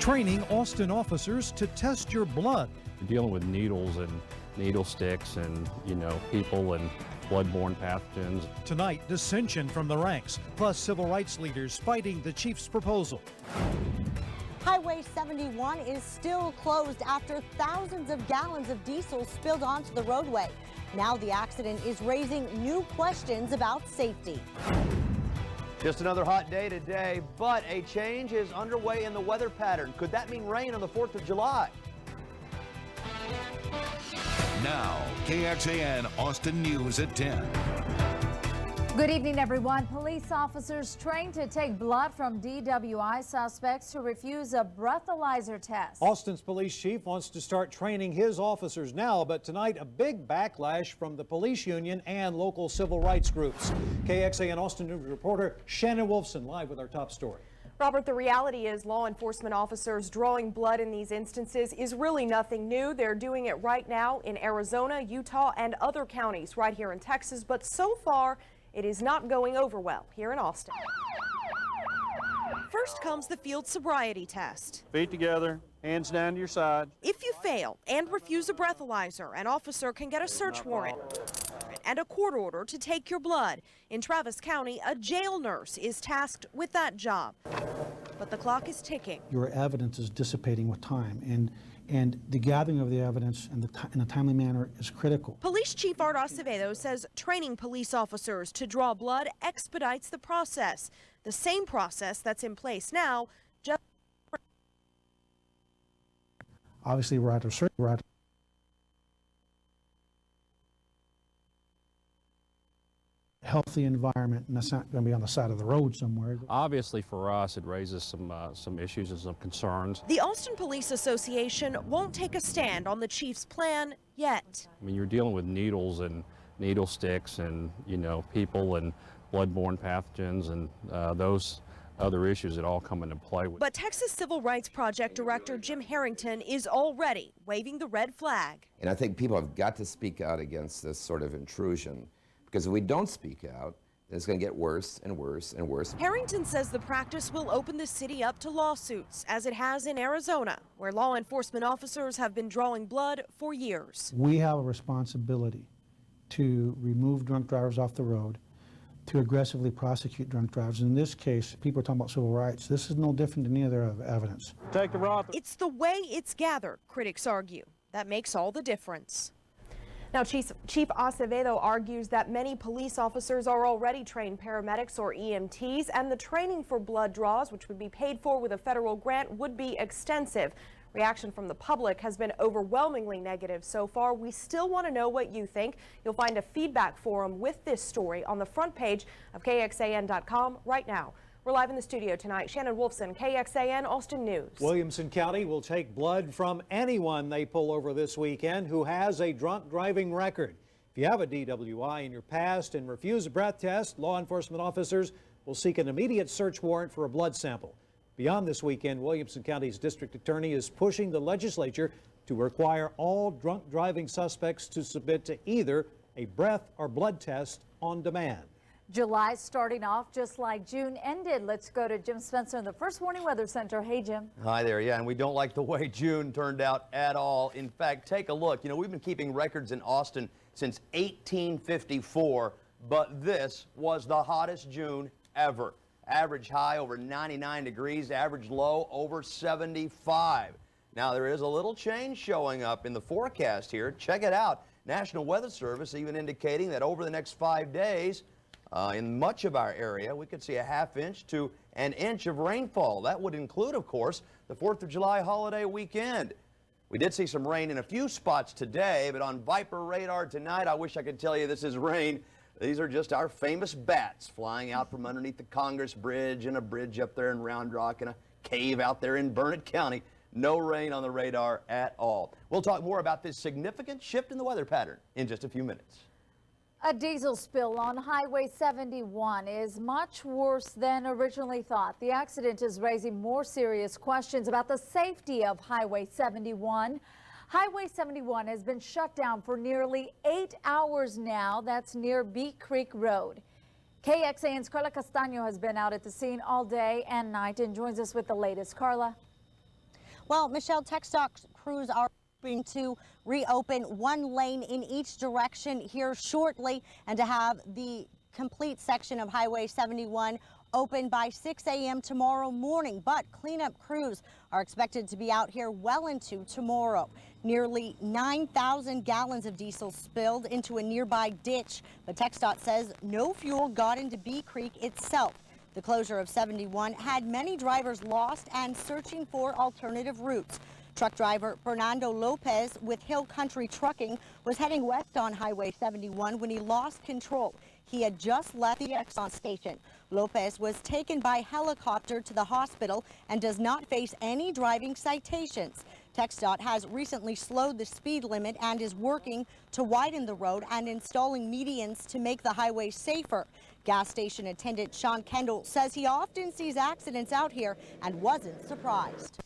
training Austin officers to test your blood. You're dealing with needles and needle sticks and, people and bloodborne pathogens. Tonight, dissension from the ranks, plus civil rights leaders fighting the chief's proposal. Highway 71 is still closed after thousands of gallons of diesel spilled onto the roadway. Now the accident is raising new questions about safety. Just another hot day today, but a change is underway in the weather pattern. Could that mean rain on the 4th of July? Now, KXAN Austin News at 10. Good evening, everyone. Police officers trained to take blood from DWI suspects to refuse a breathalyzer test. Austin's police chief wants to start training his officers now, but tonight a big backlash from the police union and local civil rights groups. KXAN Austin News reporter Shannon Wolfson live with our top story. Robert, the reality is law enforcement officers drawing blood in these instances is really nothing new. They're doing it right now in Arizona, Utah, and other counties right here in Texas, but so far it is not going over well here in Austin. First comes the field sobriety test. Feet together, hands down to your side. If you fail and refuse a breathalyzer, an officer can get a search warrant and a court order to take your blood. In Travis County, a jail nurse is tasked with that job. But the clock is ticking. Your evidence is dissipating with time, and the gathering of the evidence in a timely manner is critical. Police Chief Art Acevedo says training police officers to draw blood expedites the process. The same process that's in place now. Obviously, we're at a healthy environment, and that's not going to be on the side of the road somewhere. Obviously, for us, it raises some issues and some concerns. The Austin Police Association won't take a stand on the chief's plan yet. I mean, you're dealing with needles and needle sticks and, people and bloodborne pathogens and those other issues that all come into play. But Texas Civil Rights Project Director Jim Harrington is already waving the red flag. And I think people have got to speak out against this sort of intrusion, because if we don't speak out, it's going to get worse and worse and worse. Harrington says the practice will open the city up to lawsuits, as it has in Arizona, where law enforcement officers have been drawing blood for years. We have a responsibility to remove drunk drivers off the road, to aggressively prosecute drunk drivers. In this case, people are talking about civil rights. This is no different than any other evidence. Take the rod. It's the way it's gathered, critics argue. That makes all the difference. Now, Chief Acevedo argues that many police officers are already trained paramedics or EMTs, and the training for blood draws, which would be paid for with a federal grant, would be extensive. Reaction from the public has been overwhelmingly negative so far. We still want to know what you think. You'll find a feedback forum with this story on the front page of KXAN.com right now. We're live in the studio tonight. Shannon Wolfson, KXAN Austin News. Williamson County will take blood from anyone they pull over this weekend who has a drunk driving record. If you have a DWI in your past and refuse a breath test, law enforcement officers will seek an immediate search warrant for a blood sample. Beyond this weekend, Williamson County's district attorney is pushing the legislature to require all drunk driving suspects to submit to either a breath or blood test on demand. July starting off just like June ended. Let's go to Jim Spencer in the First Warning Weather Center. Hey, Jim. Hi there. Yeah, and we don't like the way June turned out at all. In fact, take a look. We've been keeping records in Austin since 1854, but this was the hottest June ever. Average high over 99 degrees, average low over 75. Now, there is a little change showing up in the forecast here. Check it out. National Weather Service even indicating that over the next 5 days, in much of our area, we could see a ½ inch to an inch of rainfall. That would include, of course, the 4th of July holiday weekend. We did see some rain in a few spots today, but on Viper radar tonight, I wish I could tell you this is rain. These are just our famous bats flying out from underneath the Congress Bridge and a bridge up there in Round Rock and a cave out there in Burnett County. No rain on the radar at all. We'll talk more about this significant shift in the weather pattern in just a few minutes. A diesel spill on Highway 71 is much worse than originally thought. The accident is raising more serious questions about the safety of Highway 71. Highway 71 has been shut down for nearly 8 hours now. That's near Beat Creek Road. KXAN's Carla Castaño has been out at the scene all day and night and joins us with the latest. Carla. Well, Michelle, TxDOT crews are hoping to reopen one lane in each direction here shortly and to have the complete section of Highway 71 open by 6 a.m. tomorrow morning. But cleanup crews are expected to be out here well into tomorrow. Nearly 9,000 gallons of diesel spilled into a nearby ditch, but TxDOT says no fuel got into Bee Creek itself. The closure of 71 had many drivers lost and searching for alternative routes. Truck driver Fernando Lopez with Hill Country Trucking was heading west on Highway 71 when he lost control. He had just left the Exxon station. Lopez was taken by helicopter to the hospital and does not face any driving citations. TxDOT has recently slowed the speed limit and is working to widen the road and installing medians to make the highway safer. Gas station attendant Sean Kendall says he often sees accidents out here and wasn't surprised.